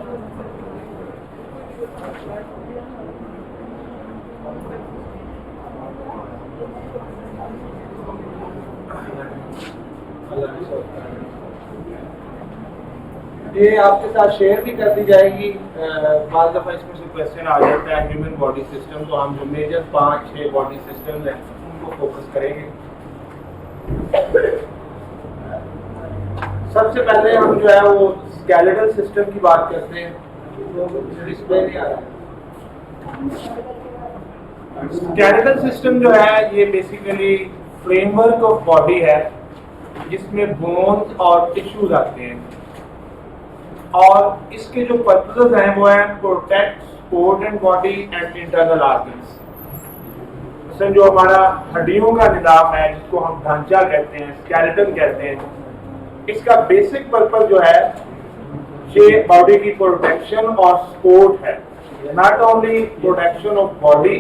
ये आपके साथ शेयर भी कर दी जाएगी। बाद दफ़ा इसमें से क्वेश्चन आ जाता है ह्यूमन बॉडी सिस्टम, तो हम जो मेजर 5-6 बॉडी सिस्टम हैं उनको फोकस करेंगे। सबसे पहले हम जो है वो स्केलेटल सिस्टम की बात करते हैं। डिस्प्ले नहीं आ रहा। स्केलेटल सिस्टम जो है ये बेसिकली फ्रेमवर्क ऑफ बॉडी है जिसमें बोन्स और टिश्यूज आते हैं, और इसके जो पर्पसेस हैं वो है protect, support and body and internal organs. इसमें जो हमारा हड्डियों का निज़ाम है जिसको हम ढांचा कहते हैं, स्केलेटन कहते हैं, इसका बेसिक पर्पस जो है ये बॉडी की प्रोटेक्शन और सपोर्ट है। Not only protection of body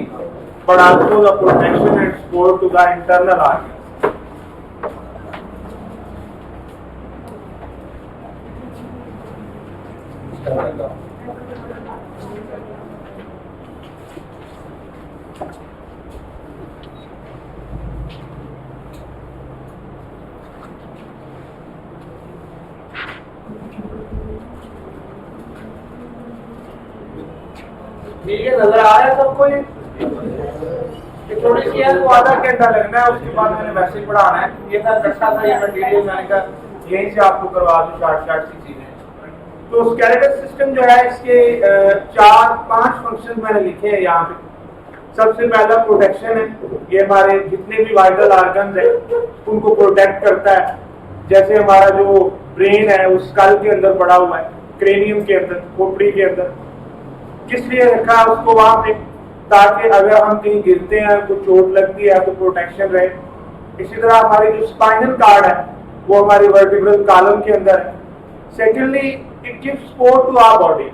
but also the protection and support to the internal organs. ठीक है, नजर आ रहा है सबको? ये थोड़ी सी है, तो आधा घंटा लगना है, उसके बाद मैंने वैसे ही पढ़ाना है। ये था रखा था ये मटेरियल, मैंने कहा यहीं से आपको करवा दूं शॉर्ट सी चीजें। तो स्केलेटल सिस्टम जो है इसके 4-5 फंक्शन मैंने लिखे हैं यहाँ पे। सबसे पहला प्रोटेक्शन है, ये हमारे जितने भी वाइटल ऑर्गन्स हैं उनको प्रोटेक्ट करता है। जैसे हमारा जो ब्रेन है उस स्कल के अंदर पड़ा हुआ है, क्रेनियम के अंदर, खोपड़ी के अंदर। किस लिए रखा है उसको वहां पे? ताकि अगर हम कहीं गिरते हैं, कोई चोट लगती है तो प्रोटेक्शन रहे। इसी तरह हमारी जो स्पाइनल कार्ड है वो हमारी वर्टिब्रल कॉलम के अंदर है। Secondly it gives support to our body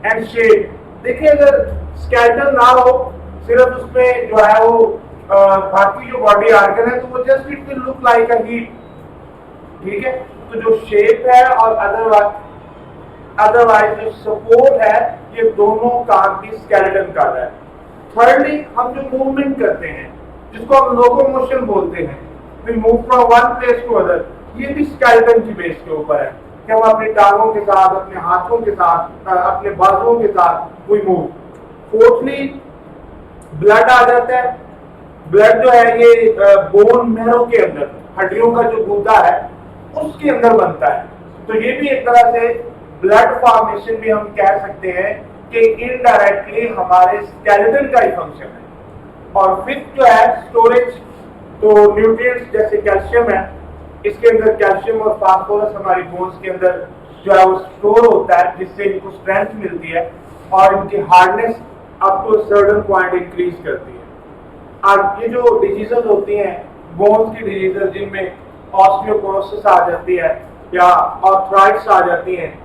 and shape. देखिए, अगर स्केलेटल ना हो, सिर्फ उसमें जो है वो बाकी जो बॉडी ऑर्गन है, तो वो just it will look like a heat. ठीक है, तो जो शेप है और अदरवाइज जो सपोर्ट है, ये दोनों काम की स्केलेटन कर रहा है। थर्डली हम जो मूवमेंट करते हैं जिसको हम लोकोमोशन बोलते हैं, we move from one place to other, ये भी स्केलेटन की बेस के ऊपर है कि हम अपने टांगों के साथ, अपने हाथों के साथ, अपने बाजुओं के साथ वी मूव। फोर्थली ब्लड आ जाता है। ब्लड जो है ये बोन मैरो के अंदर, हड्डियों का जो गूदा है उसके अंदर बनता है। तो ये भी एक तरह से ब्लड फॉर्मेशन भी हम कह सकते हैं कि इनडायरेक्टली हमारे स्केलेटन का ही फंक्शन है। और फिफ्थ जो है स्टोरेज, तो न्यूट्रिएंट्स जैसे कैल्शियम है, इसके अंदर कैल्शियम और फास्फोरस हमारी बोन्स के अंदर जो है वो स्टोर होता है, जिससे इनको स्ट्रेंथ मिलती है और इनकी hardness up to certain point increase करती है। और ये जो डिजीजेस होती हैं, बोन्स की डिजीजेस, जिनमें ऑस्टियोपोरोसिस आ जाती है या आर्थराइटिस आ जाती हैं,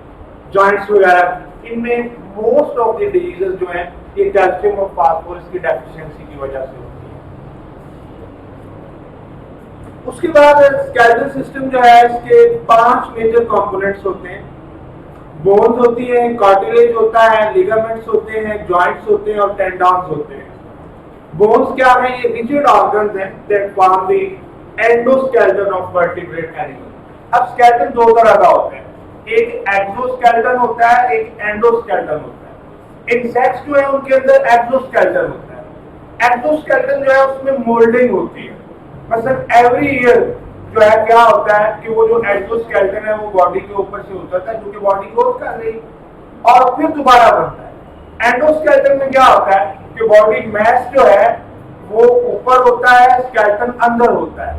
जॉइंट्स वगैरह, इनमें मोस्ट ऑफ द डिजीजेस जो हैं ये कैल्शियम और फास्फोरस की डेफिशिएंसी की वजह से होती है। उसके बाद स्केलेटल सिस्टम जो है इसके 5 मेजर कंपोनेंट्स होते हैं। बोन्स होती हैं, कार्टिलेज होता है, लिगामेंट्स होते हैं, जॉइंट्स होते हैं और टेंडन्स होते हैं। बोन्स क्या है? ये रिजिड ऑर्गन्स हैं that form the endoskeleton of vertebrate animal. अब स्केलेटन दो तरह का होता है, एक एक्सोस्केलेटन होता है, एक एंडोस्केलेटन होता है। इंसेक्ट्स जो है उनके अंदर एक्सोस्केलेटन होता है। एक्सोस्केलेटन जो है उसमें मोल्डिंग होती है। मतलब एवरी ईयर जो है क्या होता है कि वो जो एक्सोस्केलेटन है वो बॉडी के ऊपर से उतरता है, क्योंकि बॉडी ग्रोथ कर रही और फिर दोबारा बनता है। एंडोस्केलेटन में क्या होता है कि बॉडी मैस जो है वो ऊपर होता है, स्केलेटन अंदर होता है।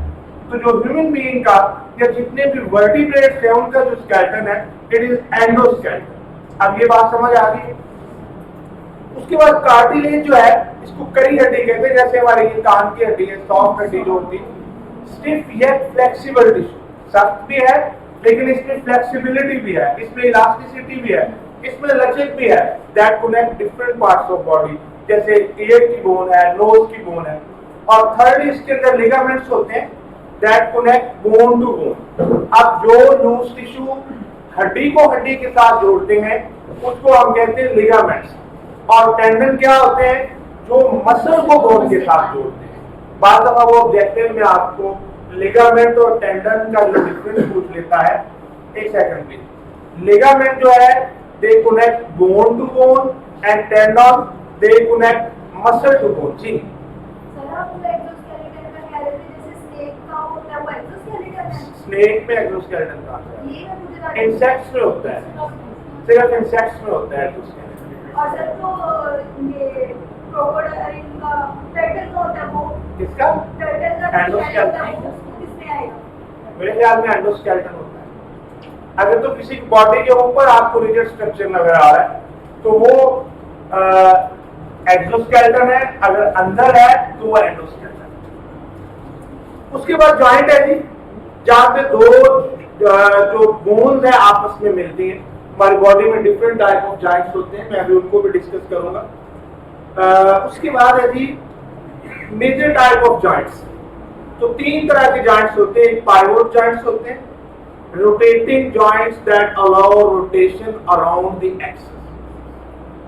तो जो ह्यूमन बीइंग का या जितने भी वर्टिब्रेट्स हैं उनका जो स्केलेटन है इट इज एंडोस्केलेटन। अब ये बात समझ आ गई। उसके बाद कार्टिलेज जो है इसको कड़ी हड्डी कहते हैं, जैसे हमारी ये कान की हड्डी है, सॉफ्ट हड्डी जो होती है, स्टिफ यट फ्लेक्सिबल टिश्यू, सख्त भी है लेकिन इसमें फ्लेक्सिबिलिटी भी है, इसमें इलास्टिसिटी भी है, इसमें लचक भी है, that connect different parts of body, जैसे ईयर की बोन है, नोज की बोन है। और थर्ड इसके अंदर लिगामेंट्स होते हैं that connect bone to bone. अब जो लूज टिश्यू हड्डी को हड्डी के साथ जोड़ते हैं उसको हम कहते हैं लिगामेंट्स। और टेंडन क्या होते हैं, जो मसल को बोन के साथ जोड़ते हैं। बाद दफा वो ऑब्जेक्टिव में आपको लिगामेंट और टेंडन का जो डिफरेंस पूछ लेता है। एक सेकंड प्लीज। लिगामेंट जो है they connect bone to bone and tendon they connect muscle to bone. जी स्नेक में एक्सोस्केलेटन कहाँ से है? इंसेक्ट्स में होता है, सिर्फ इंसेक्ट्स में होता है एक्सोस्केलेटन। और सर तो ये क्रोकोडाइल का टर्टल का होता है वो किसका? टर्टल का एंडोस्केलेटन। किसमें आएगा? मेरे ख्याल में एंडोस्केलेटन होता है। अगर तो किसी बॉडी के ऊपर आपको रिजिड स्ट्रक्चर नजर आ रहा है तो वो एक्सोस्केलेटन है, अगर अंदर है तो वो एंडोस्केलेटन। उसके बाद जॉइंट है जी, जहां पे दो जो बोन्स है आपस में मिलती हैं। हमारी बॉडी में डिफरेंट टाइप ऑफ जॉइंट्स होते हैं, मैं अभी उनको भी डिस्कस करूंगा। उसके बाद है जी मेजर टाइप ऑफ जॉइंट्स। तो तीन तरह के जॉइंट्स होते हैं। पाइवोट जॉइंट्स होते हैं, rotating joints that allow rotation around the axis.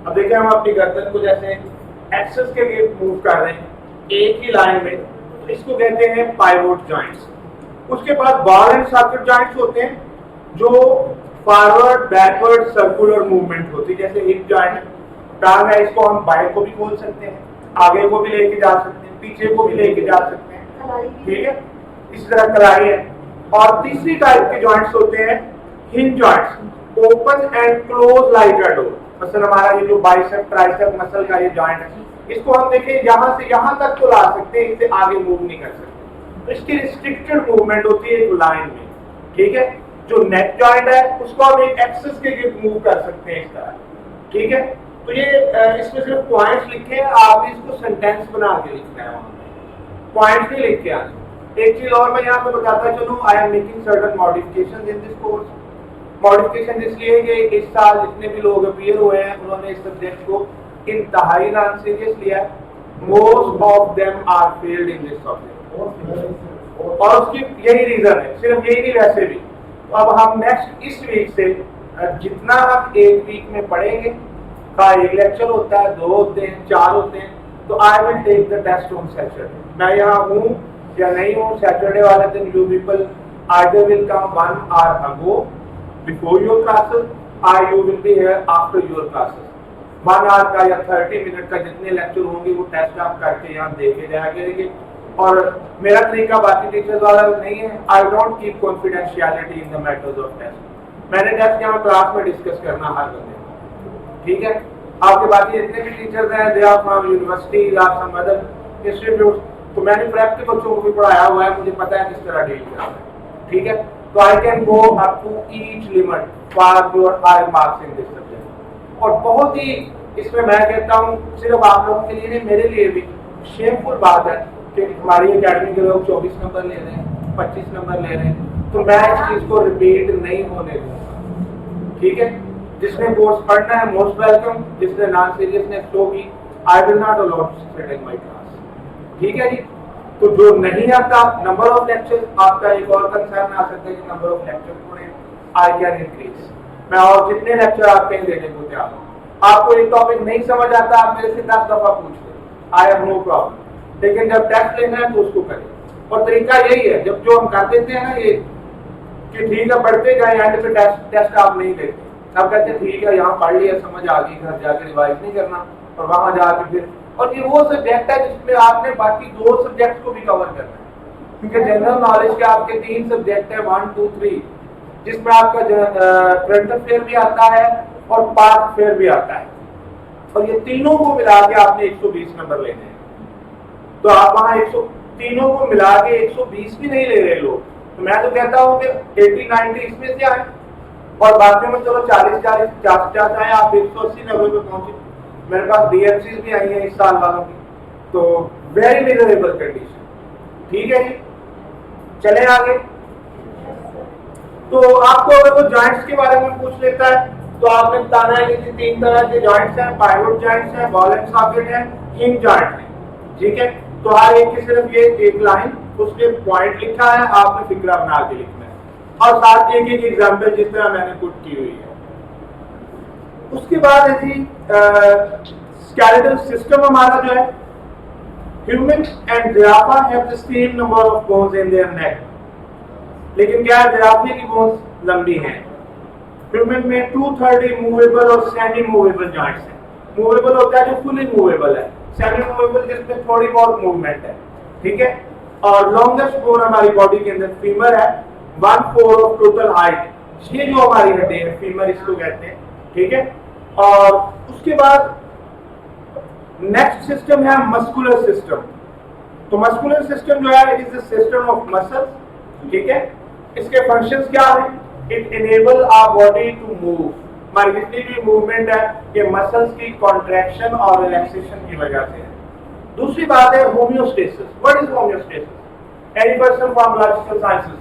अब देखिए हम अपनी गर्दन को जैसे एक्सिस के लिए मूव कर रहे हैं एक ही लाइन में, तो इसको कहते हैं पाइवोट जॉइंट्स। उसके बाद बॉल एंड सॉकेट जॉइंट्स होते हैं जो फॉरवर्ड बैकवर्ड सर्कुलर मूवमेंट होती है। जैसे हिप जॉइंट, टांग है, इसको हम बाएं को भी खोल सकते हैं, आगे को भी लेके जा सकते हैं, पीछे को भी लेके जा सकते हैं, ठीक है। इसी तरह कलाई है। और तीसरी टाइप के जॉइंट्स होते हैं hinge joints, open and close like a door. मतलब हमारा ये जो बाइसेप ट्राइसेप मसल का ये जॉइंट है, इसको हम देखें यहाँ से यहाँ तक तो ला सकते हैं, इससे आगे मूव नहीं कर सकते। तो इसकी रिस्ट्रिक्टेड मूवमेंट होती है एक लाइन में, ठीक है। जो नेक जॉइंट है उसको हम एक एक्सिस के लिए मूव कर सकते हैं इस तरह, ठीक है। तो ये इसमें सिर्फ पॉइंट्स लिखे हैं, आपने इसको सेंटेंस बना के लिखना है, पॉइंट्स नहीं लिख के आने। एक चीज और मैं यहाँ पे बताता चलूं, I am making certain modifications in this course. Modification इसलिए कि इस साल जितने भी लोग अपीयर हुए हैं उन्होंने इस सब्जेक्ट को इंतहाई नॉन सीरियस लिया है। Most of them are failed in this subject, और उसकी यही रीजन है, सिर्फ यही नहीं वैसे भी। तो अब हम नेक्स्ट इस वीक से जितना हम एक वीक में पढ़ेंगे, का एक लेक्चर होता है, 2 होते हैं, 4 होते हैं, तो I will take the test on Saturday. मैं यहाँ हूँ या नहीं हूँ, सैटरडे वाले दिन you people either will come 1 hour ago before your classes or you will be here after your classes। 1 hour का या 30 मिनट का जितने लेक्चर होंगे वो टेस्ट आप करके यहाँ देखे जाया करेंगे। और मेरा तरीका बाकी टीचर्स वाला नहीं है, I don't keep confidentiality in the matters of test. मैंने टेस्ट यहाँ क्लास में डिस्कस करना हर बंदे, ठीक है। आपके बाकी जितने भी टीचर्स हैं, दे आर फ्रॉम यूनिवर्सिटी या सम अदर इंस्टीट्यूट, तो मैंने प्रेप के बच्चों को भी पढ़ाया हुआ है, मुझे पता है किस तरह डील करना है, ठीक है। तो I can go up to each limit for your high marks in this subject. और बहुत ही इसमें मैं कहता हूँ सिर्फ आप लोगों के लिए नहीं, मेरे लिए भी शेमफुल बात है कि हमारी एकेडमी के लोग 24 नंबर ले रहे हैं, 25 नंबर ले रहे हैं, तो मैं इस चीज को रिपीट नहीं होने दूंगा, ठीक है। जिसने कोर्स पढ़ना है मोस्ट वेलकम, जिसने नॉन सीरियसनेस शो की, I will not allow to sit in my class, ठीक है जी। तो जो नहीं आता, नंबर ऑफ लेक्चर, आपका एक और कंसर्न आ सकता है कि नंबर ऑफ लेक्चर थोड़े, आई कैन इंक्रीज। मैं और जितने लेक्चर आप कहीं देने को तैयार हूँ। आपको एक टॉपिक नहीं समझ आता, आप मेरे से 10 दफा पूछ लें, आई हैव नो प्रॉब्लम। लेकिन जब टेस्ट लेना है तो उसको करें। और तरीका यही है, जब जो हम कर देते हैं ना ये कि ठीक है पढ़ते जाए, एंड पे टेस्ट आप नहीं देते, आप कहते हैं ठीक है यहाँ पढ़ लिया, समझ आ गई, घर जाके रिवाइज नहीं करना और वहां जाके फिर। और ये वो सब्जेक्ट है जिसमें आपने बाकी 2 सब्जेक्ट को भी कवर करना है, क्योंकि जनरल नॉलेज के आपके 3 सब्जेक्ट है, 1, 2, 3, जिसमें आपका करंट अफेयर भी आता है और पास्ट अफेयर भी आता है, और ये तीनों को मिला के आपने 120 नंबर लेने हैं। तो आप वहां 100 तीनों को मिला के 120 भी नहीं ले रहे लोग, तो मैं तो कहता हूँ कि 80-90 इसमें से आए और बाकी में चलो 40-40 50 आए, आप 180 नंबर पे पहुंचे। मेरे पास DMCs भी आई हैं इस साल वालों की, तो वेरी मिजरेबल कंडीशन, ठीक है जी। चले आगे। तो आपको अगर वो जॉइंट्स के बारे में पूछ लेता है तो आपने बताना है कि 3 तरह के जॉइंट्स हैं, पाइवोट जॉइंट्स हैं, बॉल एंड सॉकेट हैं, हिंज जॉइंट है, ठीक है। तो हर एक की सिर्फ ये एक लाइन, उसके पॉइंट लिखा है, आपने फिक्रा बना के लिखना है। और साथ एक एक एग्जाम्पल जिस तरह मैंने पुट की हुई है। उसके बाद है जी स्केलेटल सिस्टम हमारा जो है, human and giraffe have the same number of bones in their neck, लेकिन क्या है, जिराफे की बोन्स लंबी हैं। ह्यूमन में 2/3 मूवेबल और सेमी मूवेबल जॉइंट्स हैं। मूवेबल होता है जो फुली मूवेबल है, सेमी मूवेबल जिसमें थोड़ी बहुत मूवमेंट है, ठीक है। और लॉन्गेस्ट बोन हमारी बॉडी के अंदर फीमर है, 1/4 ऑफ टोटल हाइट, ये जो हमारी हड्डी है फीमर इसको कहते हैं, ठीक है। और उसके बाद नेक्स्ट सिस्टम है मस्कुलर सिस्टम। तो मस्कुलर सिस्टम जो है, it is the system of muscles, ठीक है। इसके फंक्शंस क्या है, it enable our body to move, हमारी जितनी भी मूवमेंट है ये मसल्स की कॉन्ट्रैक्शन और रिलैक्सेशन की वजह से है। दूसरी बात है homeostasis. What is homeostasis? Any person from biological sciences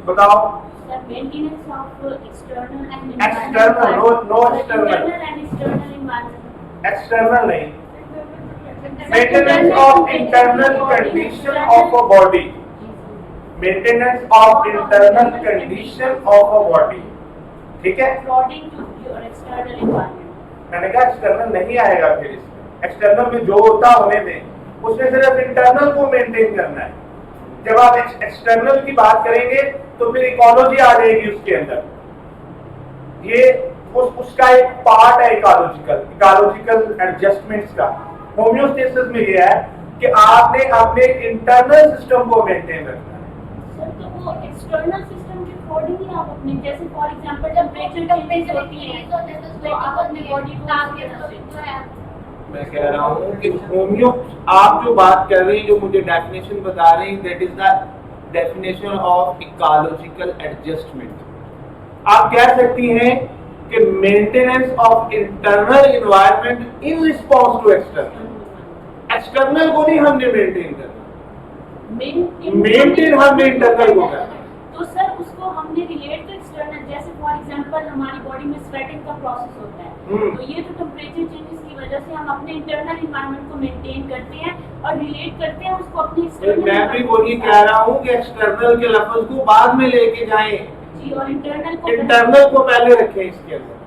बताओ। Maintenance of external and External, no external. Internal and external environment. External नहीं, maintenance of internal condition of a body, maintenance of internal condition of a body, ठीक है। According to your external environment. मैंने कहा external नहीं आएगा, फिर इसमें external में जो होता होने दें, उसमें सिर्फ इंटरनल को मेंटेन करना है। जब आप एक्सटर्नल की बात करेंगे तो फिर इकोलॉजी आ जाएगी उसके अंदर, ये उसका एक पार्ट है इकोलॉजिकल एडजस्टमेंट्स का। होम्योस्टेसिस में ये है कि आपने अपने इंटरनल सिस्टम को मेंटेन रखना है। सर तो वो एक्सटर्नल सिस्टम के अकॉर्डिंग ही आप अपने, जैसे फॉर एग्जांपल जब टेम्परेचर चेंज होती है तो आप अपने बॉडी को, मैं कह रहा हूँ कि होम्यो, आप जो बात कर रहे हैं, जो मुझे डेफिनेशन बता रहे हैं, that is the definition of ecological adjustment. आप कह सकती हैं कि maintenance of internal environment in response to external. External को नहीं हमने मेंटेन करना, मेंटेन हमने इंटरनल को करना। तो सर उसको हमने रिलेट टू एक्सटर्नल, जैसे फॉर एग्जांपल हमारी बॉडी में स्वेटिंग का प्रोसेस होता है, तो ये जो टेम्परेचर चेंजेस की वजह से हम अपने इंटरनल एनवायरनमेंट को मेंटेन करते हैं और रिलेट करते हैं उसको अपने एक्सटर्नल। मैं भी वही कह रहा हूँ कि एक्सटर्नल के लफ्ज को बाद में लेके जाएं जी, और इंटरनल को पहले रखें इसके अंदर।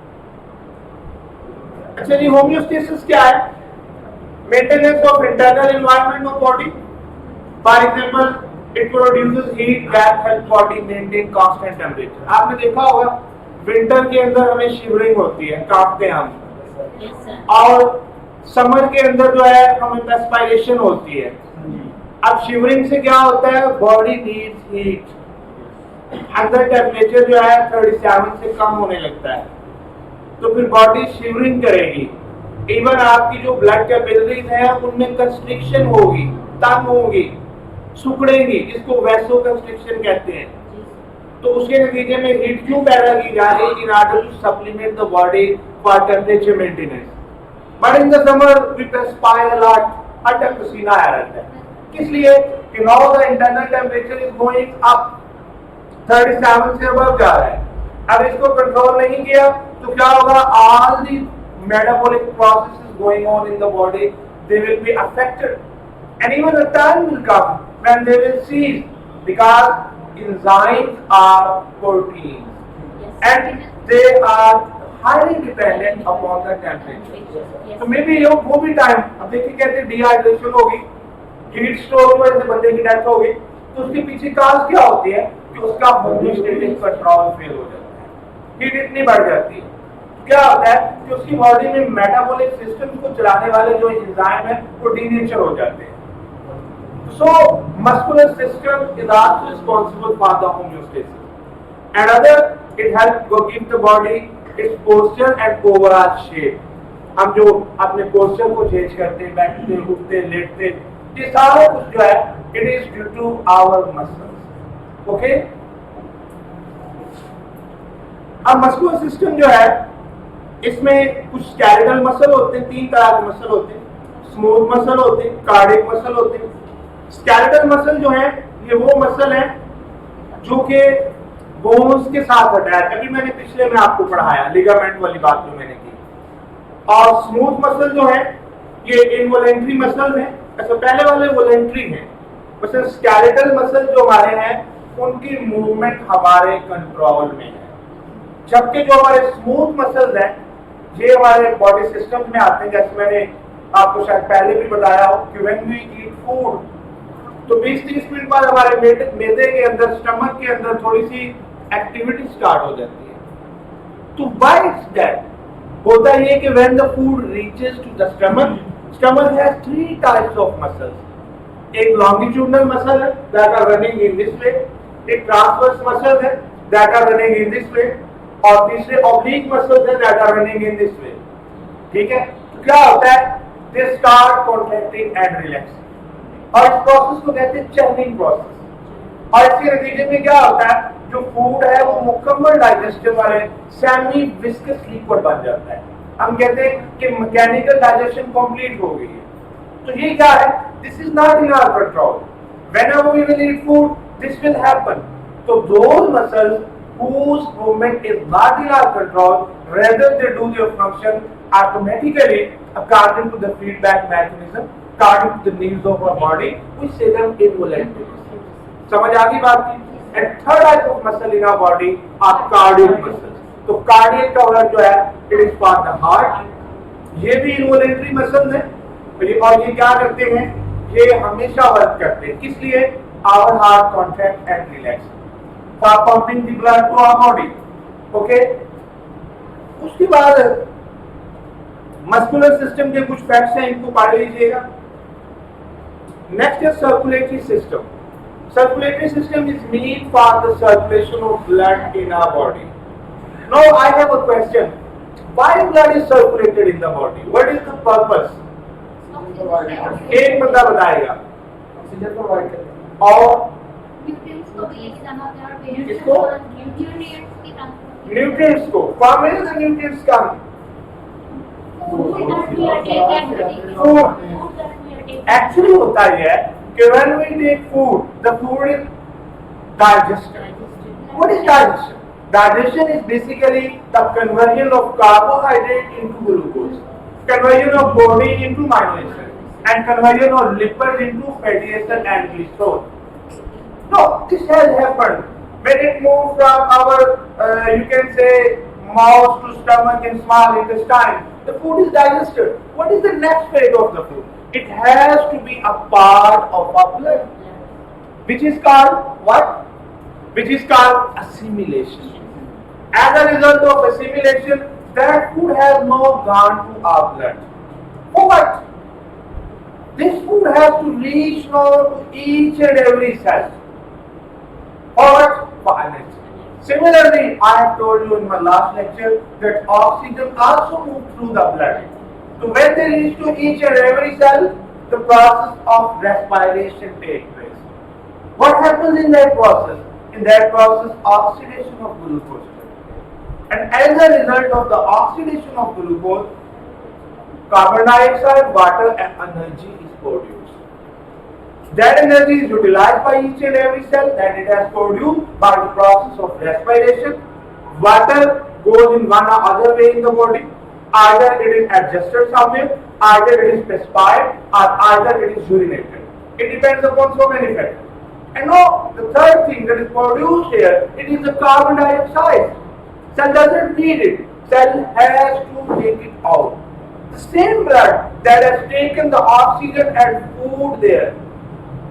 अच्छा जी, होम्योस्टेसिस क्या है? Maintenance of internal environment of body. For example, it produces heat that help body maintain constant temperature. आपने देखा होगा विंटर के अंदर हमें शिवरिंग होती है, कांपते हैं हम, और समर के अंदर जो है हमें पेस्पायरेशन होती है। अब शिवरिंग से क्या होता है, बॉडी नीड्स हीट, अंदर टेम्परेचर जो है 37 से कम होने लगता है, तो फिर बॉडी शिवरिंग करेगी। इवन आपकी जो ब्लड कैपिलरीज है उनमें कंस्ट्रिक्शन होगी, तंग होगी, सुखड़ेंगी, जिसको वैसो कंस्ट्रिक्शन कहते हैं। तो उसके नतीजे में हीट क्यों पैदा की जा रही है? In order to supplement the body for temperature maintenance. But in the summer we perspire a lot, हर टाइम पसीना आ रहता है, किस लिए कि now the internal temperature is going up, 37 से अबव जा रहा है। अब इसको कंट्रोल नहीं किया तो क्या होगा, all the metabolic processes going on in the body, they will be affected, and even a time will come when they will cease, because enzymes are proteins and they are highly dependent upon the temperature. So maybe वो भी time, अब देखिए कहते हैं dehydration होगी, heat stroke की वजह से बंदे की डेथ होगी, तो उसके पीछे काज क्या होती है कि उसका होम्योस्टेटिक कंट्रोल फेल हो जाता है, हीट इतनी बढ़ जाती है। क्या होता है कि उसकी बॉडी में मेटाबॉलिक सिस्टम को चलाने वाले जो एंजाइम है वो डीनेचर हो जाते हैं। So muscular system is also responsible for the homeostasis. Another, it helps to give the body its posture and overall shape. हम जो अपने पोस्चर को चेंज करते हैं, बैठते, उठते, लेटते, ये सारा कुछ जो है it is due to our muscles. Okay? अब मस्कुलर सिस्टम जो है इसमें कुछ स्केलेटल मसल होते हैं, 3 तरह के मसल होते हैं, स्मूथ मसल होते हैं, कार्डियक मसल होते हैं। स्केलेटल मसल जो है ये वो मसल है जो कि बोन्स के साथ अटैच, अभी मैंने पिछले में आपको पढ़ाया लिगामेंट वाली बात जो मैंने की। और स्मूथ मसल जो है ये इनवॉलेंट्री मसल है। अच्छा, पहले वाले वॉलेंट्री हैं, मतलब स्केलेटल मसल जो हमारे हैं उनकी मूवमेंट हमारे कंट्रोल में है, जबकि जो हमारे स्मूथ मसल्स हैं ये हमारे बॉडी सिस्टम में आते हैं। जैसे मैंने आपको शायद पहले भी बताया हो कि व्हेन वी ईट फूड तो 20-30 मिनट बाद हमारे मैदे के अंदर, स्टमक के अंदर थोड़ी सी एक्टिविटी स्टार्ट हो जाती है। तो व्हाई इट्स दैट? होता ये कि when the food reaches to the stomach, stomach has 3 types of muscles. एक लॉन्गिट्यूडनल मसल है that are running in this way, एक ट्रांसवर्स मसल है that are running in this way, और तीसरे oblique muscles है that are running in this way. ठीक है, तो क्या होता है? They start contracting and relaxing, और इस प्रोसेस को कहते हैं चर्निंग प्रोसेस। और इसके नतीजे में क्या होता है? जो फूड है वो मुकम्मल डाइजेस्टिव वाले सेमी विस्कस लिक्विड बन जाता है। हम कहते हैं कि मैकेनिकल डाइजेशन कंप्लीट हो गई है। तो ये क्या है? This is not in our control. Whenever we will eat food this will happen. तो those muscles whose movement is not in our control, rather they do their function automatically according to the feedback mechanism, according to the needs of our body, we say them involuntary. समझ आ गई बात की? And third type of muscle in our body are cardiac muscles. तो cardiac का word जो है it is for the heart. ये भी involuntary muscles है, और ये क्या करते हैं? ये हमेशा वर्क करते हैं। किस लिए? Our heart contract and relax for pumping the blood to our body. Okay? उसके बाद मस्कुलर सिस्टम के कुछ फैक्ट्स हैं, इनको पढ़ लीजिएगा। नेक्स्ट है circulatory system. Circulatory system is meant for the circulation of blood in our body. Now I have a question. Why blood is circulated in the body? What is the purpose? एक बंदा बताएगा। Oxygen provide करते हैं और nutrients को भी लेके जाना होता है, और किसको? न्यूट्रिएंट्स की ट्रांसपोर्ट न्यूट्रिएंट्स को। From where the nutrients come? Actually होता यह है कि when we take food, the food is digested. What is digestion? Digestion is basically the conversion of carbohydrate into glucose, conversion of protein into amino acid, and conversion of lipids into fatty acid and glycerol. No, this has happened when it moves from our, you can say, mouth to stomach and small intestine. The food is digested. What is the next phase of the food? It has to be a part of our blood, which is called what? Which is called assimilation. As a result of assimilation, that food has now gone to our blood. For what? This food has to reach now to each and every cell. For what? For energy. Similarly, I have told you in my last lecture that oxygen also moves through the blood. So when they reach to each and every cell, the process of respiration takes place. What happens in that process? In that process, oxidation of glucose. And as a result of the oxidation of glucose, carbon dioxide, water and energy is produced. That energy is utilized by each and every cell that it has produced by the process of respiration. Water goes in one or other way in the body. Either it is adjusted somewhere, either it is perspired, or either it is urinated. It depends upon so many factors. And now the third thing that is produced here, it is the carbon dioxide. Cell doesn't need it. Cell has to take it out. The same blood that has taken the oxygen and food there,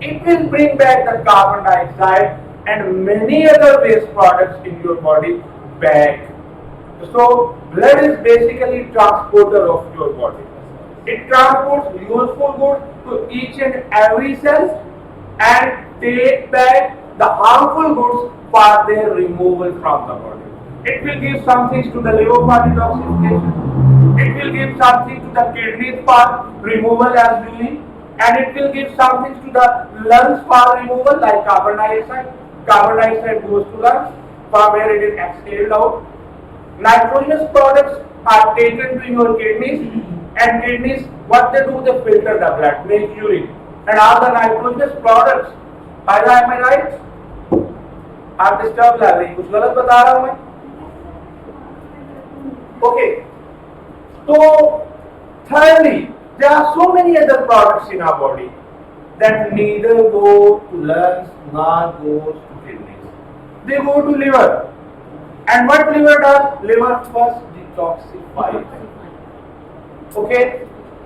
it will bring back the carbon dioxide and many other waste products in your body back. So blood is basically transporter of your body. It transports useful goods to each and every cell and take back the harmful goods for their removal from the body. It will give some things to the liver for detoxification. It will give something to the kidneys for removal as urine. And it will give something to the lungs for removal like carbon dioxide. Carbon dioxide goes to lungs from where it is exhaled out. Nitrogenous products are taken to your kidneys, and kidneys, what they do, they filter the blood, make urine. And all the nitrogenous products, am I right? आप disturb लग रही, कुछ गलत बता रहा हूं मैं? Okay. So, thirdly, there are so many other products in our body that neither go to lungs nor goes to kidneys. they go to liver. And what liver does? Liver first detoxifies. Okay,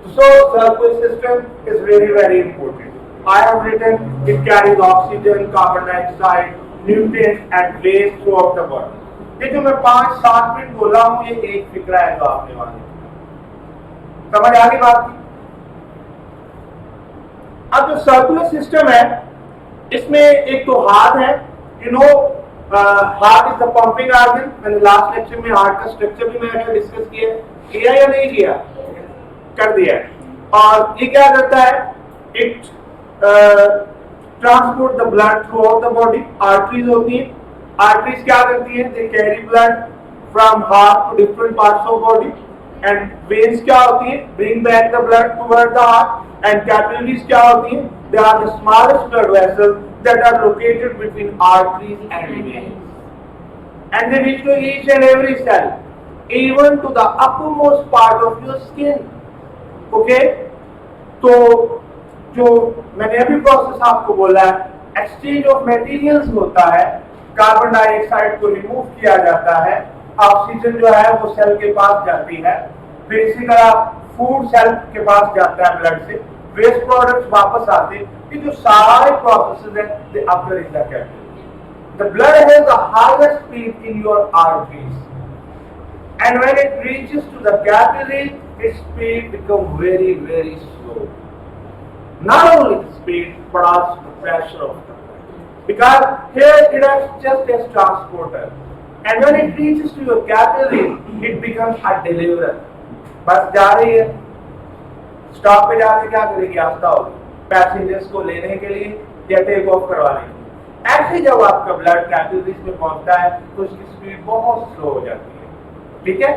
so circulatory system is very very important. I have written it carries oxygen, carbon dioxide, nutrients and waste throughout the body. ये जो मैं 5-7 minute बोला हूँ ये एक फिक्रा है जो आपने वाली समझ आ गई बात की। अब जो सर्कुलर सिस्टम है इसमें एक तो हार्ट है, you no heart is the pumping organ. मैंने लास्ट लेक्चर में हार्ट का स्ट्रक्चर भी मैंने डिस्कस किया या नहीं किया? कर दिया है। और ये क्या करता है? It transport the blood throughout the body. Arteries होती है, आर्टरीज क्या करती है? They carry blood from heart to different parts of body. And veins क्या होती है? Bring back the blood toward the heart. And capillaries क्या होती है? They are the smallest blood vessels that are located between arteries and veins, and they reach to each and every cell, even to the uppermost part of your skin. Okay? तो जो मैंने अभी process आपको बोला है, exchange of materials होता है, carbon dioxide को रिमूव किया जाता है, ऑक्सीजन जो है वो सेल के पास जाती है, फिर इसी तरह फूड सेल के पास जाता है ब्लड से, वेस्ट प्रोडक्ट्स वापस आते हैं। ये जो सारे प्रोसेसेस हैं they occur in the capillary. The blood has the highest speed in your arteries, and when it reaches to the capillary, its speed becomes very, very slow. Not only the speed, but also the pressure of the blood, because here it acts just as transporter, and when it reaches to your capillary, it becomes a deliverer. बस जा रही है, stop पे जाके क्या करेगी? आस्था होगी passengers को लेने के लिए या टेक ऑफ करवाने के लिए। ऐसे जब आपका ब्लड कैपिलरीज में पहुंचता है तो उसकी स्पीड बहुत स्लो हो जाती है। ठीक है?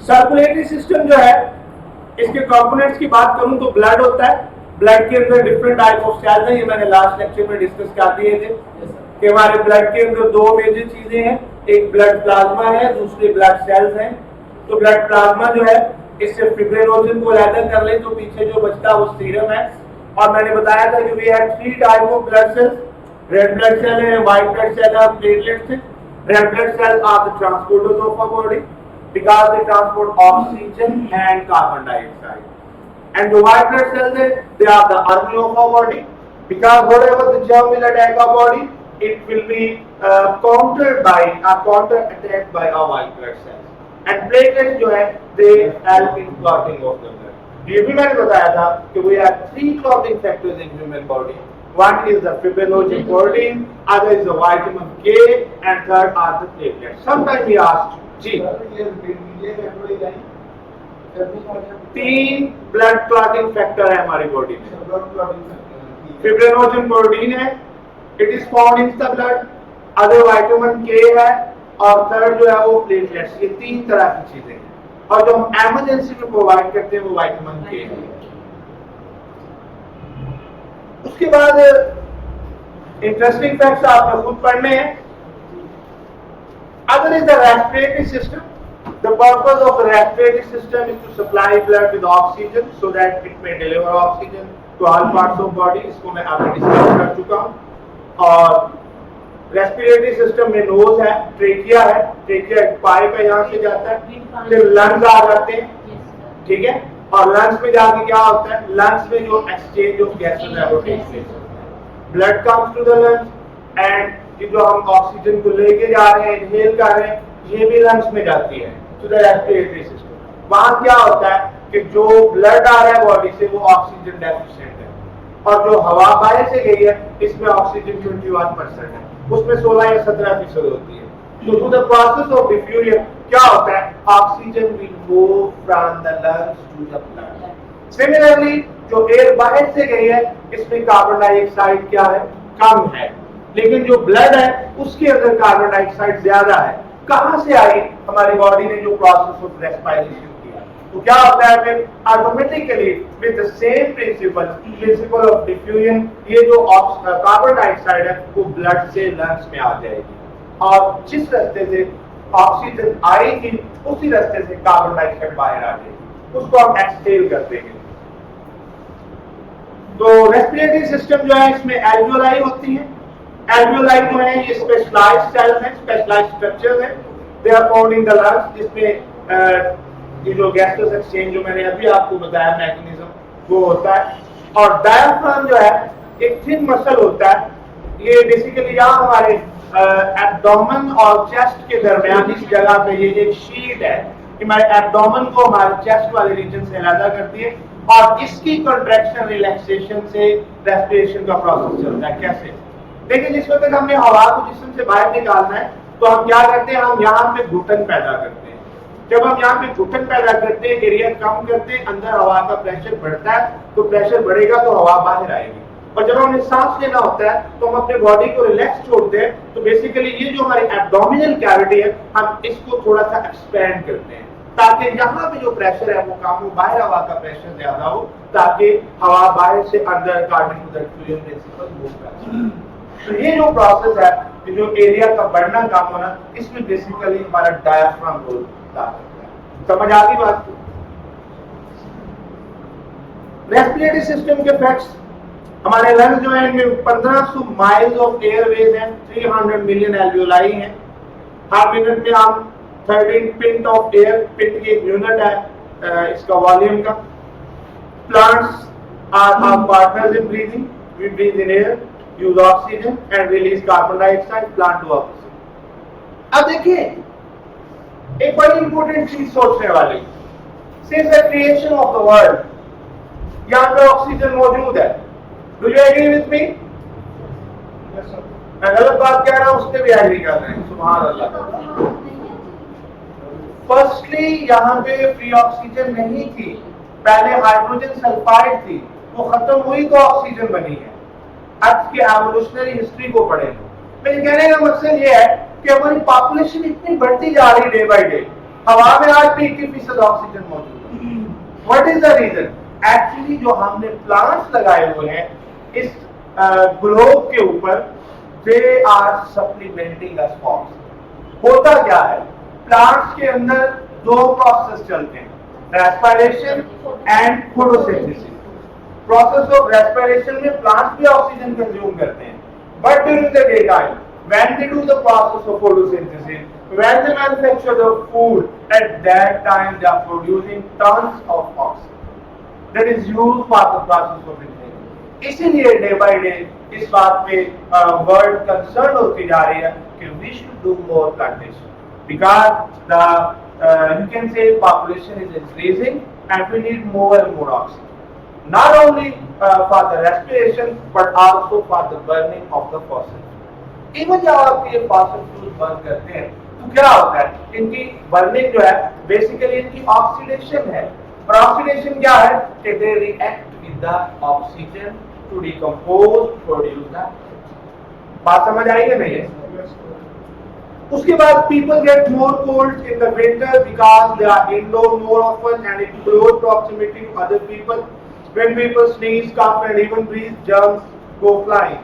सर्कुलेटरी सिस्टम जो है इसके कंपोनेंट्स की बात करूं तो ब्लड होता है। ब्लड के अंदर डिफरेंट टाइप ऑफ सेल्स हैं, ये मैंने लास्ट लेक्चर में डिस्कस कर दिए थे कि हमारे ब्लड के अंदर दो मेजर चीजें हैं, एक ब्लड प्लाज्मा है, दूसरे ब्लड सेल्स हैं। तो ब्लड प्लाज्मा जो है इससे फिब्रिनोजन को अलग कर ले तो पीछे जो बचता है वो सीरम है। और मैंने बताया था कि we have 3 type of blood cells, red blood cell है, व्हाइट ब्लड सेल है, प्लेटलेट्स है। Red blood cell are the transporters of our body because they transport oxygen and carbon dioxide, and the white blood cells they are the army of our body because whatever the germ will attack our body it will be counter attacked by our white blood cells, and platelets जो है they help in clotting of the blood। ये भी मैंने बताया था कि we have 3 clotting factors in human body. One is the fibrinogen protein, other is the vitamin K, and third are the platelets। Sometimes we ask जी 3 blood clotting factor है हमारी body में। फिब्रिनोजन प्रोटीन है, it is found in the blood, other vitamin K है, और third जो है वो प्लेटलेट्स। ये 3 तरह की चीजें हैं और जो हम इमरजेंसी में प्रोवाइड करते हैं वो विटामिन के है। उसके बाद इंटरेस्टिंग फैक्ट्स आपने खुद पढ़ने हैं। Other is the respiratory system. The purpose of the respiratory system is to supply blood with oxygen so that it may deliver oxygen to all parts of body। इसको मैं आपसे डिस्कस कर चुका हूँ। और रेस्पिरेटरी सिस्टम में knows है, trachea है, ट्रेकिया एक पाइप है, यहाँ से जाता है, फिर लंग्स आ जाते हैं, ठीक है, और लंग्स में जाके क्या होता है? लंग्स में जो एक्सचेंज ऑफ गैसेस है वो टेक प्लेस होता है। Blood comes to the lungs and कि जो हम ऑक्सीजन को लेके जा रहे हैं, इनहेल कर रहे हैं, ये भी लंग्स में जाती है टू द रेस्पिरेटरी सिस्टम। वहां क्या होता है कि जो ब्लड आ रहा है बॉडी से वो ऑक्सीजन डेफिशिएंट है, और जो हवा बाहर से गई है इसमें ऑक्सीजन 21% है, उसमें 16 या 17% होती है। तो to the process of diffusion क्या होता है? Oxygen will move from the lungs to the blood. Similarly जो एयर बाहर से गई है इसमें कार्बन डाइऑक्साइड क्या है? कम है, लेकिन जो ब्लड है उसके अंदर कार्बन डाइऑक्साइड ज्यादा है। कहां से आई? हमारी बॉडी ने जो प्रोसेस ऑफ रेस्पिरेशन किया। तो क्या होता है फिर? Automatically with the same principle of diffusion ये जो कार्बन डाइऑक्साइड है वो ब्लड से लंग्स में आ जाएगी, और जिस रास्ते से ऑक्सीजन आएगी उसी रास्ते से कार्बन डाइऑक्साइड बाहर आ जाएगी, उसको हम एक्सहेल करते हैं। तो रेस्पिरेटरी सिस्टम जो है इसमें एल्वियोलाई होती है। एल्वियोलाई जो है ये स्पेशलाइज्ड सेल्स हैं, स्पेशलाइज्ड स्ट्रक्चर्स हैं। They are found in the lungs, जिसमें ये जो गैसेस एक्सचेंज जो मैंने अभी आपको बताया मैकेनिज्म वो होता है। और डायफ्राम जो है एक थिन मसल होता है, ये बेसिकली यहाँ हमारे एब्डोमेन और चेस्ट के दरमियान इस जगह पे ये एक शीट है, हमारे एब्डोमेन को हमारे चेस्ट वाले रीजन से अलग करती है और इसकी कंट्रैक्शन रिलैक्सेशन से रेस्पिरेशन का प्रोसेस चलता है। कैसे? लेकिन जिस वक्त हमने हवा को जिस्म से बाहर निकालना है तो हम क्या करते हैं, हम यहाँ पे घुटन पैदा करते हैं। जब हम यहाँ पे घुटन पैदा करते हैं, एरिया कम करते हैं, अंदर हवा का प्रेशर बढ़ता है, तो प्रेशर बढ़ेगा तो हवा बाहर आएगी। और जब हमें सांस लेना होता है तो हम अपने बॉडी को रिलैक्स छोड़ते हैं, तो बेसिकली ये जो हमारी एब्डोमिनल कैविटी है हम इसको थोड़ा सा एक्सपेंड करते हैं ताकि यहाँ पे जो प्रेशर है वो कम हो, बाहर हवा का प्रेशर ज्यादा हो, ताकि हवा बाहर से अंदर कार्बन डाइऑक्साइड प्रिंसिपल मूव करे। तो ये जो प्रोसेस है, ये जो एरिया का बढ़ना कम होना, इसमें बेसिकली हमारा डायफ्राम रोल अदा करता है। समझ आ गई बात? रेस्पिरेटरी सिस्टम के इफेक्ट्स, हमारे लंग्स जो है इनमें 1500 माइल्स ऑफ एयरवेज हैं, 300 मिलियन एल्वियोलाई हैं। हर मिनट में हम 13 पिंट ऑफ एयर, पिंट की एक यूनिट है इसका वॉल्यूम का। Plants are our partners in breathing, we breathe in air, use oxygen and release carbon dioxide, plant do oxygen. अब देखिए एक बड़ी इंपॉर्टेंट चीज सोचने वाली, since the creation of the world यहाँ पे ऑक्सीजन मौजूद है। Do you agree with me? मैं गलत बात कह रहा हूं, उससे भी एग्री कर रहे हैं। सुभान अल्लाह। फर्स्टली यहाँ पे फ्री ऑक्सीजन नहीं थी, पहले हाइड्रोजन सल्फाइड थी, वो खत्म हुई तो ऑक्सीजन बनी है। आज की एवोल्यूशनरी हिस्ट्री को पढ़े। मेरे कहने का मकसद ये है कि हमारी पॉपुलेशन इतनी बढ़ती जा रही डे बाय डे, हवा में आज भी 80% ऑक्सीजन मौजूद है। What is the reason? Actually जो हमने प्लांट्स लगाए हुए हैं इस ग्लोब के ऊपर, they are supplementing us forms. होता क्या है, प्लांट्स के अंदर दो प्रोसेस चलते हैं, respiration and photosynthesis. Process of respiration में प्लांट्स भी ऑक्सीजन कंज्यूम करते हैं, but during the day time when they do the process of photosynthesis, when they manufacture the food, at that time they are producing tons of oxygen that is used for the process of inhalation. इसीलिए day by day इस बात पे world concern होती जा रही है कि we should do more plantation because the you can say population is increasing and we need more and more oxygen, not only for the respiration but also for the burning of the fossil. Even जब आप ये fossil fuel burn करते हैं तो क्या होता है, इनकी बर्निंग जो है बेसिकली इनकी ऑक्सीडेशन है। और ऑक्सीडेशन क्या है कि they react with the oxygen to decompose produce the. बात समझ आई है नहीं? उसके बाद people get more cold in the winter because they are indoor more often and in close proximity to other people. When people sneeze, cough and even breathe, germs go flying.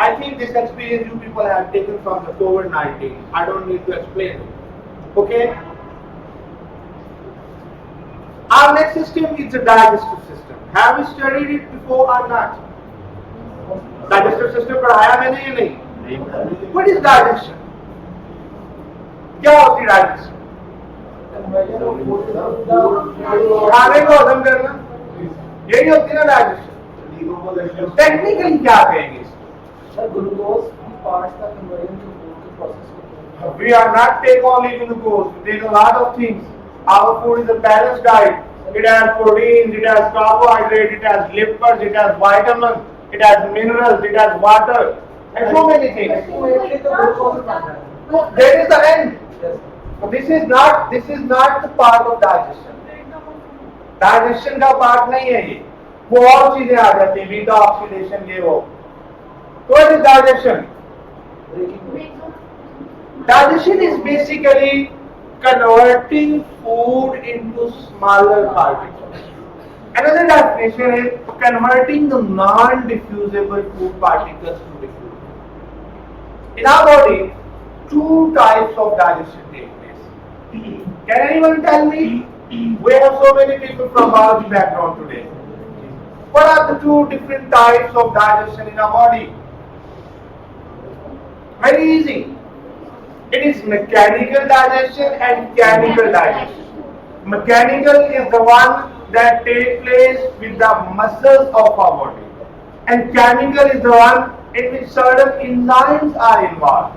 I think this experience you people have taken from the COVID-19. I don't need to explain it. Okay? Our next system is the digestive system. Have we studied it before or not? Digestive system पढ़ाया मैंने या नहीं? What is digestion? क्या होती है digestion? खाने को हजम करना, यही होती है ना digestion. Technically क्या कहेंगे? Glucose parts the conversion to food process. We are not take only glucose. We take a lot of things. Our food is a balanced diet. It has proteins, it has carbohydrates, it has lipids, it has vitamins, it has minerals, it has water, and so many things. Ultimately the glucose is not. So that is the end. Yes. So this is not the part of digestion. Digestion का part नहीं है ये. वो और चीजें आ जाती हैं, beta oxidation ये वो. What is digestion? Digestion is basically converting food into smaller particles. Another definition is converting the non-diffusible food particles to diffusible. In our body, two types of digestion take place. Can anyone tell me? We have so many people from biology background today. What are the two different types of digestion in our body? Very easy. It is mechanical digestion and chemical digestion. Mechanical is the one that takes place with the muscles of our body, and chemical is the one in which certain enzymes are involved.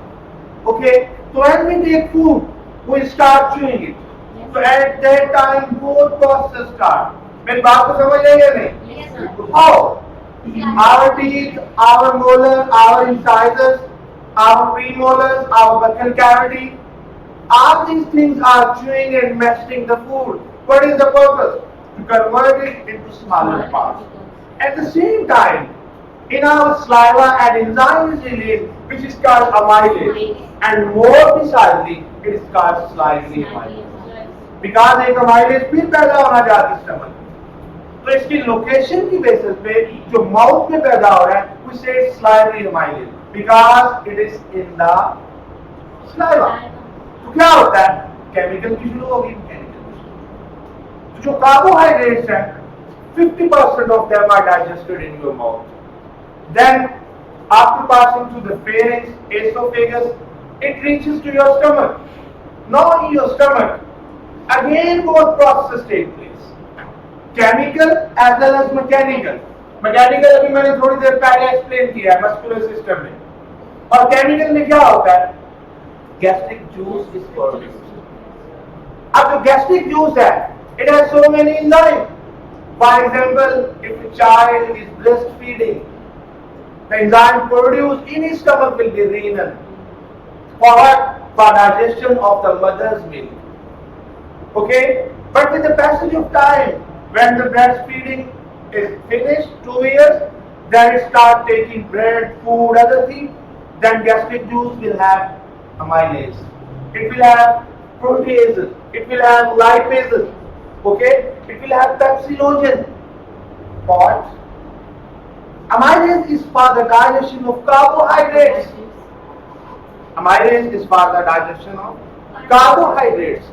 Okay, so when we take food, we start chewing it. So at that time, both processes start. मेरी बात को समझ रहे हैं नहीं? Yes, sir. How? Our teeth, our molar, our incisors, our premolars, our buccal cavity, all these things are chewing and meshing the food. What is the purpose? To convert it into smaller parts. At the same time, in our saliva an enzyme is released which is called amylase, and more precisely it is called salivary amylase. Because एक amylase फिर पैदा होना चाहती है stomach, तो इसकी location की basis पे जो माउथ में पैदा हो रहा है we say salivary amylase because it is in the saliva. तो क्या होता है? केमिकल की शुरू होगी, मैकेनिकल। तो जो कार्बोहाइड्रेट्स हैं 50% of them are digested in your mouth. Then after passing through the pharynx, esophagus, it reaches to your stomach. Now in your stomach, again both processes take place. Chemical as well as mechanical. Mechanical अभी मैंने थोड़ी देर पहले explain किया है muscular system में, और chemical में क्या होता है? Gastric juice is produced. अब जो गैस्ट्रिक जूस है, it has so many enzymes. For example, if a child is breastfeeding, the enzyme produced in his stomach will be renal. For what? For digestion of the mother's milk. Okay? But with the passage of time, when the breastfeeding is finished, 2 years, then it start taking bread, food, other things, then gastric juice will have amylase. It will have proteases. It will have lipases. Okay? It will have pepsinogen. What? Amylase is for the digestion of carbohydrates. Amylase is for the digestion of carbohydrates,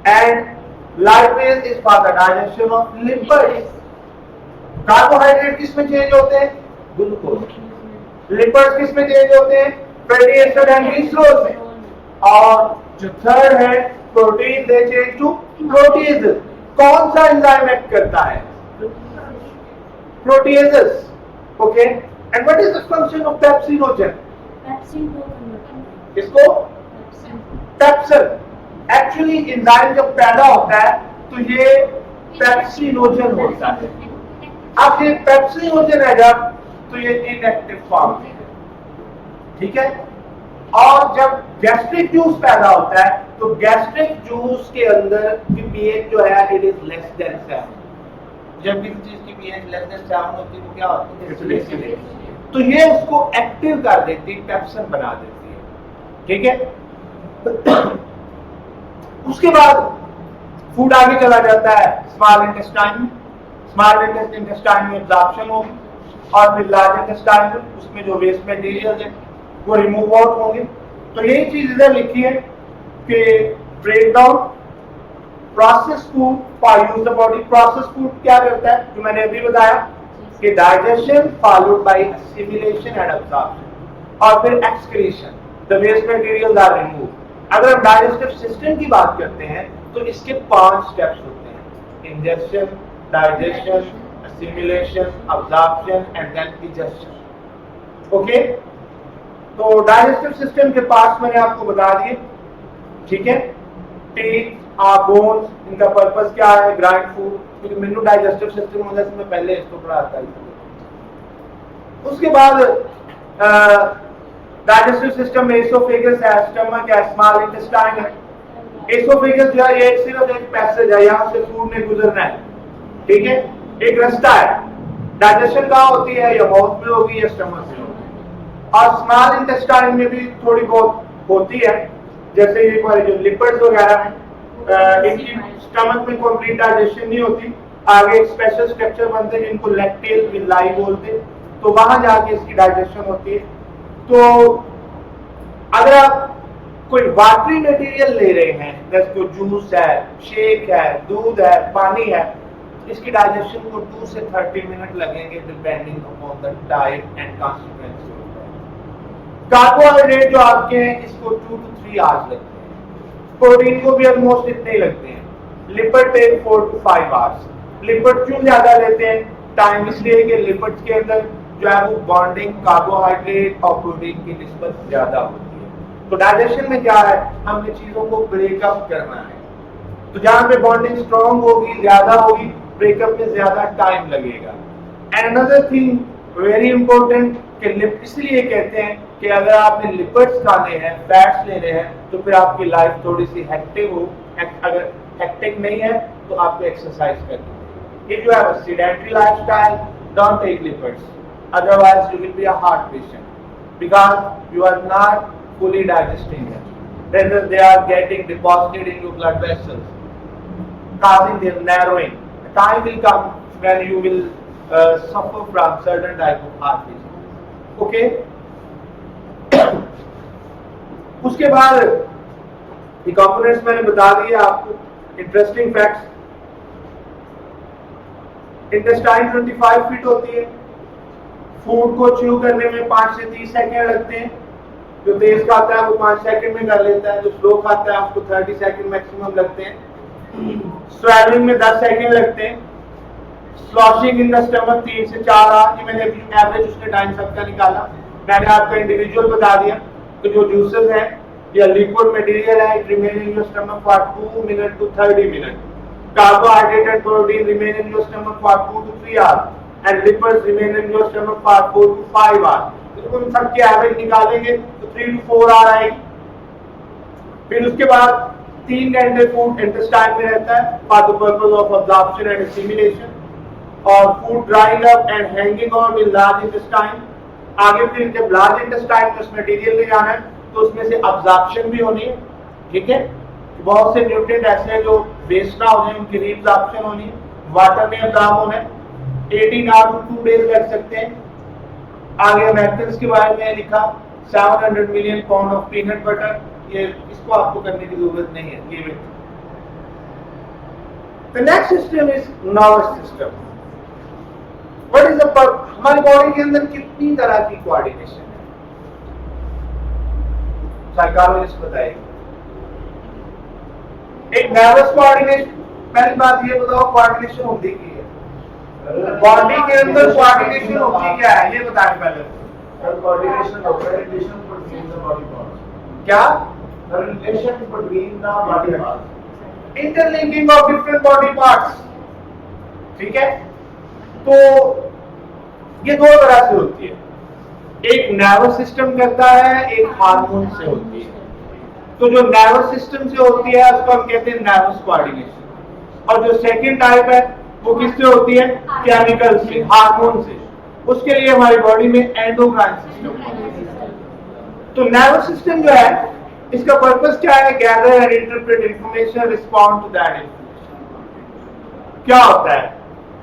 and lipase is for the digestion of lipids. Carbohydrate किस में change होते हैं? Glucose. Lipids किस में change होते हैं? Fatty acid and glycerol में. और जो थर्ड है protein, they change to proteases. कौन सा एंजाइम एक्ट करता है? Proteases. Okay, and what is the function of pepsinogen? इसको पेप्सिन. Actually एंजाइम जब पैदा होता है तो ये पेप्सिनोजन होता है. अब ये पेप्सिनोजन है जब, तो ये इनएक्टिव फॉर्म है. ठीक है? और जब गैस्ट्रिक जूस पैदा होता है तो गैस्ट्रिक जूस के अंदर की पीएच जो है इट इज लेस देन 7. जब किसी चीज की पीएच लेस देन 7 होती है तो क्या होती है? तो ये उसको एक्टिव कर देती है, पेप्सिन बना देती है. ठीक है? उसके बाद फूड आगे चला जाता है स्मॉल इंटेस्टाइन में. स्मॉल इंटेस्टाइन में एब्जॉर्प्शन होगी, और फिर लार्ज इंटेस्टाइन में उसमें जो वेस्ट मटेरियल है वो रिमूव आउट होंगे. तो यही चीज इधर लिखी है कि break down process food for use the body. Process food क्या करता है? जो मैंने अभी बताया कि digestion followed by assimilation and absorption, और फिर excretion. The waste material are remove. अगर हम डाइजेस्टिव सिस्टम की बात करते हैं तो इसके 5 स्टेप्स होते हैं: injection, digestion, assimilation, absorption and then digestion. Okay, तो डाइजेस्टिव सिस्टम के पार्ट्स मैंने आपको बता दिए. ठीक है? टीथ, बोन्स, इनका पर्पस क्या है? Grind food. क्योंकि मेनू डाइजेस्टिव सिस्टम वजह से मैं पहले इसको पढ़ाता हूं. उसके बाद डाइजेस्टिव सिस्टम में एसोफेगस है, स्टमक है, स्मॉल इंटेस्टाइन है. एसोफेगस जो है ये सिर्फ एक पैसेज है, यहाँ से फूड ने गुजरना है. ठीक है? एक रास्ता है. डाइजेशन कहाँ होती है? या माउथ में होगी या स्टमक में होगी. और स्मॉल इंटेस्टाइन में भी थोड़ी बहुत होती है, जैसे ये हमारे जो लिपिड्स वगैरह हैं, इनकी स्टमक में कंप्लीट डाइजेशन नहीं होती. आगे एक स्पेशल स्ट्रक्चर बनते हैं जिनको लैक्टेल विलाई बोलते हैं, तो वहां जाके इसकी डाइजेशन होती है. तो अगर आप कोई वाटरी मटेरियल ले रहे हैं, जैसे कोई जूस है, शेक है, दूध है, पानी है, इसकी डाइजेशन को 2 से 30 मिनट लगेंगे depending upon the type and consequence. Carbohydrate जो आपके हैं इसको 2 to 3 आवर्स लगते हैं, प्रोटीन को भी ऑलमोस्ट इतने ही लगते हैं। Lipid take 4 to 5 hours. Lipid क्यों ज्यादा लेते हैं टाइम, इसलिए कि लिपिड्स के अंदर जो है वो बॉन्डिंग कार्बोहाइड्रेट और प्रोटीन की निस्बत ज्यादा होती है। तो डाइजेशन में क्या है, हमने चीजों को ब्रेकअप करना है, तो जहां पे बॉन्डिंग स्ट्रॉन्ग होगी ज्यादा होगी, ब्रेकअप में ज्यादा टाइम लगेगा। And another thing very important कि इसलिए कहते हैं कि अगर आपने लिपिड्स खाने हैं, फैट्स लेने हैं, तो फिर आपकी लाइफ थोड़ी सी हेक्टिक हो। अगर हेक्टिक नहीं है तो आपको एक्सरसाइज करनी है। If you have a sedentary lifestyle, don't take lipids, otherwise you will be a heart patient because you are not fully digesting them, rather they are getting deposited in your blood vessels, causing their narrowing. A time will come when you will suffer from certain type of heart disease. Okay? उसके बाद ये components मैंने बता दिए आपको। Interesting facts, intestine 25 feet होती है, food को च्यू करने में 5 से 30 सेकंड लगते हैं। जो तेज खाता है वो 5 सेकंड में कर लेता है, जो स्लो खाता है उसको 30 सेकंड मैक्सिमम लगते हैं। स्वेलिंग में 10 सेकंड लगते हैं। स्लॉशिंग इन द स्टमक 3 से 4 आवर। ये मैंने एवरेज उसके टाइम सबका निकाला, मैंने आपको इंडिविजुअल बता दिया। तो जो जूसेस हैं या लिक्विड मटेरियल है, it remain in your stomach for 2 minute to 30 minute. Carbohydrate and protein remain in your stomach for 2 to 3 hours and lipids remain in your stomach for 4 to 5 hours। तो उन सब के average निकालेंगे तो 3 to 4 our आएगी। फिर उसके बाद 3 घंटे फूड इंटेस्टाइन में रहता है for the purpose of absorption and assimilation, और food drying up and hanging on in large intestine. आगे फिर जब लार्ज इंटेस्टाइन में उस मटेरियल ले जाना है तो उसमें से अब्जॉर्प्शन भी होनी है, ठीक है। बहुत से न्यूट्रिएंट ऐसे हैं जो वेस्ट ना हो जाए, उनकी रीअब्जॉर्प्शन होनी है, वाटर में अब्जॉर्ब होना है। 18 आवर to 2 डेज लग सकते हैं। आगे अमेरिकन्स के बारे में लिखा 700 million pound of peanut butter, ये इसको आपको करने की जरूरत नहीं है, leave it. The next system is nervous system. What is the हमारी बॉडी के अंदर कितनी तरह की कोऑर्डिनेशन है, साइकोलॉजिस्ट बताएगा। एक नर्वस कोऑर्डिनेशन, पहली बात ये बताओ कोऑर्डिनेशन होती क्या है, बॉडी के अंदर कोऑर्डिनेशन होती क्या है, ये बताएं पहले। Coordination of relation between the body parts. क्या? Relation between the body parts, interlinking of different body parts, ठीक है। तो ये दो तरह से होती है, एक नर्वस सिस्टम करता है, एक हार्मोन से होती है। तो जो नर्वस सिस्टम से होती है उसको हम कहते हैं नर्वस कोऑर्डिनेशन, और जो सेकंड टाइप है वो किससे होती है, केमिकल से, हार्मोन से। उसके लिए हमारी बॉडी में एंडोक्राइन सिस्टम। तो नर्वस सिस्टम जो है इसका पर्पस क्या है, gather and interpret information, respond to that information. क्या होता है,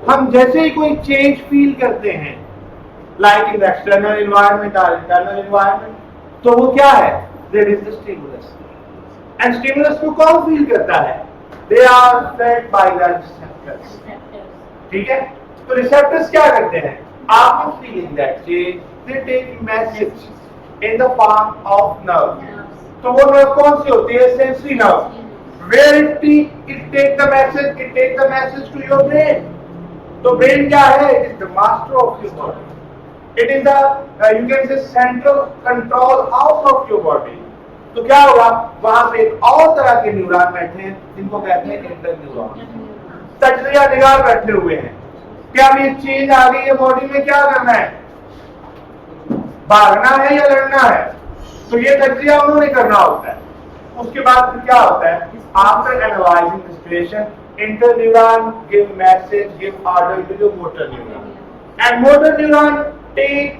हम जैसे ही कोई चेंज फील करते हैं like in the external environment और इंटरनल एनवायरनमेंट, तो वो क्या है, that is the stimulus. And stimulus को कौन फील करता है, they are fed by the receptors, ठीक है। तो रिसेप्टर्स क्या करते हैं, after feeling that change they take message in the form of nerve. तो वो नर्व कौन सी होती है, sensory nerve, where it take the message to your brain. तो ब्रेन क्या है, it is the master of your body, it is the you can से central control house of your body. तो क्या होगा, वहां पे एक और तरह के न्यूरॉन बैठे हैं जिनको कहते हैं इंटरन्यूरॉन, तजरिया निगार बैठे हुए हैं। क्या अब ये चेंज आ गई है बॉडी में, क्या करना है, भागना है या लड़ना है, तो ये तजरिया उन्होंने करना होता है। उसके बाद फिर क्या होता है, after analysing the situation, interneuron give message, give order to the motor neuron, and motor neuron take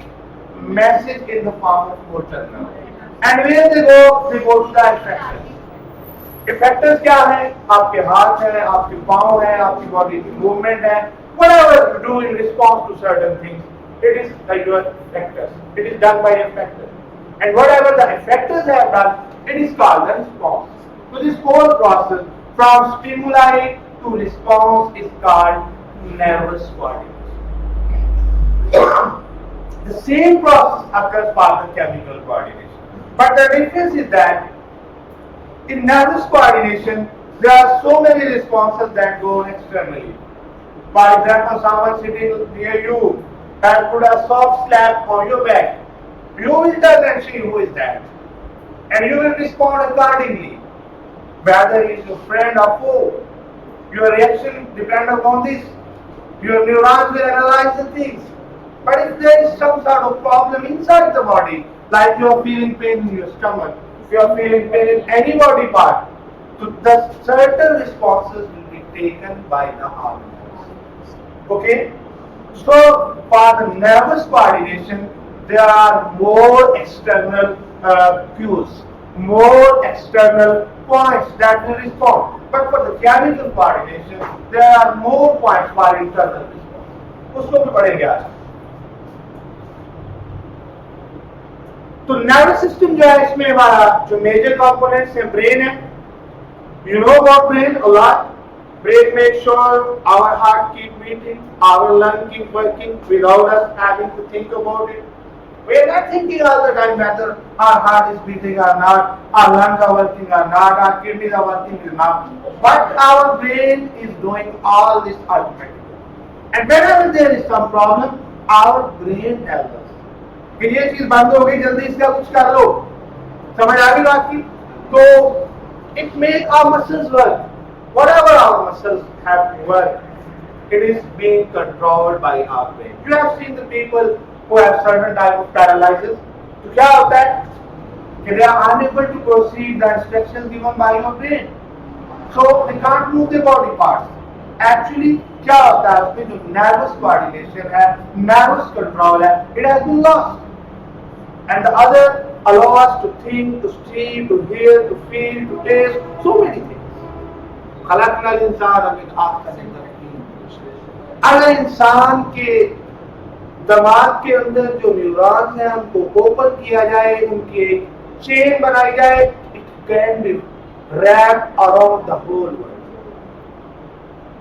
message in the form of motor neuron, and where they go they go to the effectors. Effectors क्या है, आपके हाथ है, आपके पांव है, आपकी body की मूवमेंट है, whatever you do in response to certain things, it is by your effectors, it is done by effectors, and whatever the effectors have done, it is called the response. So this whole process from stimuli to response is called nervous coordination. The same process occurs for the chemical coordination. But the difference is that in nervous coordination, there are so many responses that go externally. For example, someone sitting near you has put a soft slap on your back. You will turn and see who is that. And you will respond accordingly. Whether he is your friend or foe. Your reaction depends upon this. Your neurons will analyze the things. But if there is some sort of problem inside the body, like you are feeling pain in your stomach, you are feeling pain in any body part, so the certain responses will be taken by the hormones. Okay? So for the nervous coordination, there are more external cues, more external points that will respond. But for the chemical coordination, there are more points for internal response. उसको भी पढ़ेंगे आज. तो nervous system जो है इसमें हमारा जो मेजर कंपोनेंट्स है ब्रेन है. You know about brain a lot. Brain make sure our heart keep beating, our lung keep working without us having to think about it. We are not thinking all the time whether our heart is beating or not, our lungs are working or not, our kidneys are working or not. But our brain is doing all this automatically. And whenever there is some problem, our brain tells us कि ये चीज बंद हो गई, जल्दी इसका कुछ कर लो. समझ आ गई बात की? तो it makes our muscles work. Whatever our muscles have to work, it is being controlled by our brain. You have seen the people who have certain type of paralysis. तो क्या होता है कि they are unable to proceed the instructions given by your brain, so they can't move their body parts. Actually क्या होता है उसमें जो nervous coordination है, nervous control है, it has been lost, and the other allow us to think, to see, to hear, to feel, to taste, so many things. खलक़नल इंसान मिन आख़िर तक़वीम. अगर इंसान के दिमाग के अंदर जो न्यूरॉन्स हैं उनको ओपन किया जाए, उनकी एक चेन बनाई जाए, it can be wrap around the whole world.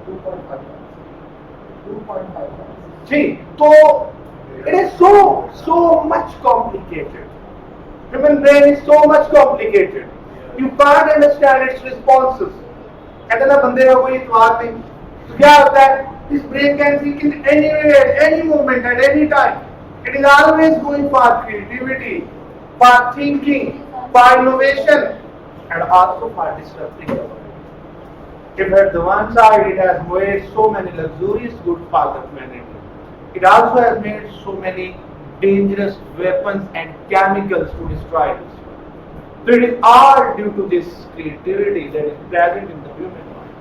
2.5. ठीक, तो it is so much complicated. Human brain is so much complicated. You can't understand its responses. कहते ना बंदे का कोई इतवार नहीं. तो क्या होता है? This brain can think in anywhere, any moment, at any time. It is always going for creativity, for thinking, for innovation, and also for disrupting the world. If at the one side it has made so many luxurious goods for the humanity, it also has made so many dangerous weapons and chemicals to destroy this world. So it is all due to this creativity that is present in the human mind.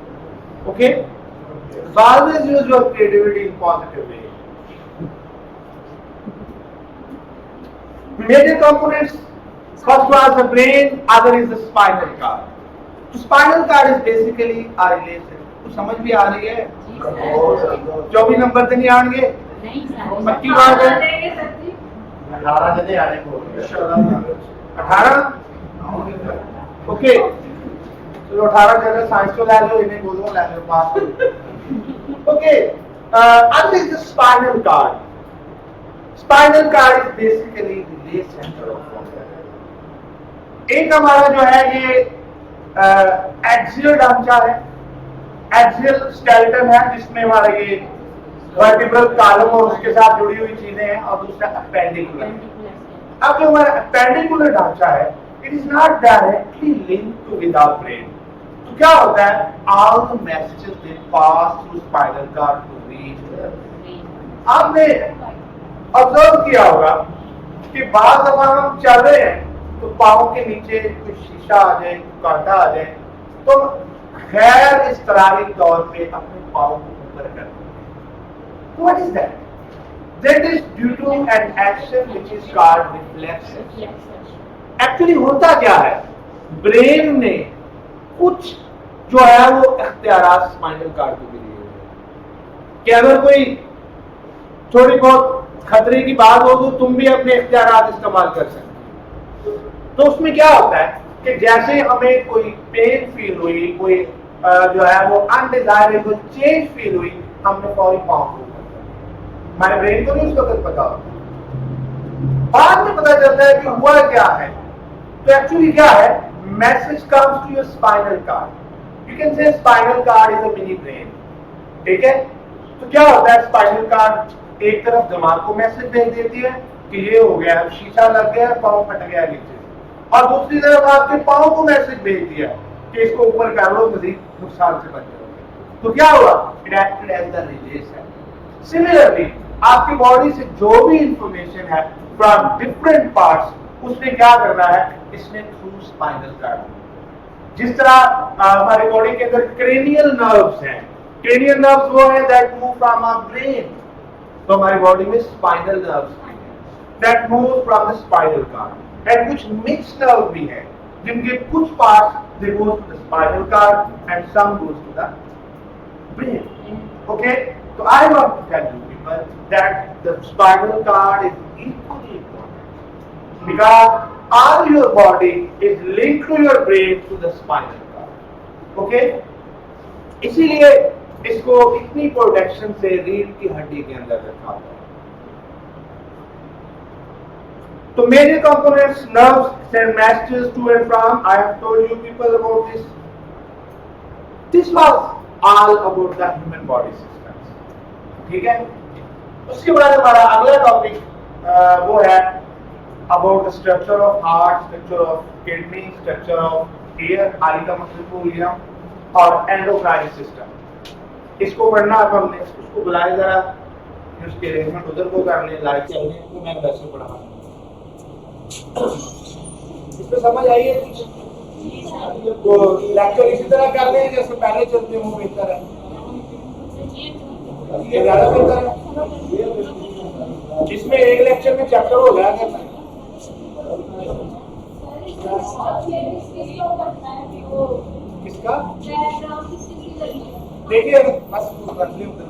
Okay? So always use your creativity in positive way. Major components. First was the brain, other is the spinal cord. So spinal cord is basically our relation. तो समझ भी आ रही है? 24 number तो नहीं आएंगे? नहीं sir. पक्की बात है? 18 जने आने को 18? ओके, चलो 18 जगह साइंस को ले लो, इन्हें बोलो ले लो pass. Okay, other is the spinal cord. Spinal cord is basically the base center of body. एक हमारा जो है ये एक्सियल ढांचा है, एक्सियल स्केलेटन है, जिसमें हमारा ये वर्टिब्रल कॉलम और उसके साथ जुड़ी हुई चीजें हैं, और दूसरा अपेंडिकुलर. अब जो हमारा अपेंडिकुलर ढांचा है, it is not directly linked to with our brain. तो क्या होता है? All the messages they pass through spinal cord to reach. आपने ऑब्जर्व किया होगा कि बार दफा हम चल रहे हैं तो पाँव के नीचे कोई शीशा आ जाए, कांटा आ जाए, तो गैर इस्तरारी तौर पे अपने पाँव को ऊपर करते हैं. What is that? That is due to an action which is called reflection. Actually होता क्या है? ब्रेन ने कुछ जो है वो इख्तियारात स्पाइनल कॉर्ड को भी दिए हुए हैं कि अगर कोई थोड़ी बहुत खतरे की बात हो तो तुम भी अपने इख्तियारात इस्तेमाल कर सकते हो. तो उसमें क्या होता है कि जैसे हमें कोई पेन फील हुई, कोई जो है वो अनडिजायरेबल चेंज फील हुई, हमने फौरी पाँव को हमारे ब्रेन को नहीं उस वक्त पता होता, बाद में पता चलता है कि हुआ क्या है। तो एक्चुअली क्या है, message comes to your spinal cord, you can say spinal cord is a mini brain, ठीक है। तो क्या होता है, स्पाइनल कार्ड एक तरफ दिमाग को मैसेज भेज देती है कि ये हो गया, शीशा लग गया, पाँव फट गया नीचे, और दूसरी तरफ आपके पाँव को मैसेज भेज दिया कि इसको ऊपर कर लो, मजीद नुकसान से बच जाओगे। तो क्या हुआ, it acted as the relay centre. सिमिलरली आपकी बॉडी से जो भी इंफॉर्मेशन है फ्रॉम डिफरेंट पार्ट्स, उसने क्या करना है, इसने थ्रू स्पाइनल कार्ड। जिस तरह हमारी बॉडी के अंदर क्रेनियल नर्व्स हैं, क्रेनियल नर्व्स वो है that move from our brain, तो हमारी बॉडी में spinal nerves that move from the spinal cord, and कुछ मिक्स नर्व भी हैं जिनके कुछ parts they go to the spinal cord and some goes to the brain. Okay, so I want to tell you people that the spinal cord is equally important because all your body is linked to your brain through the spinal cord. Okay? इसीलिए इसको इतनी protection से रीढ़ की हड्डी के अंदर रखा हुआ है। तो major components, nerves send messages to and from. I have told you people about this. This was all about the human body systems. ठीक है, उसके बाद हमारा अगला टॉपिक वो है about the structure of heart, structure of kidney, structure of ear, eye का मतलब और एंडोक्राइन सिस्टम। इसको पढ़ना अब हमने, उसको बुलाए जरा, उसके अरेंजमेंट उधर को कर ले, लाइक चलने को मैं वैसे पढ़ा। इसमें समझ आई है कुछ? तो लेक्चर इसी तरह कर लें जैसे पहले चलते हैं, वो बेहतर है, ये ज्यादा बेहतर है। इसमें एक लेक्चर में चैप्टर हो गया करना है। किसका? देखिए बस रख लें उधर।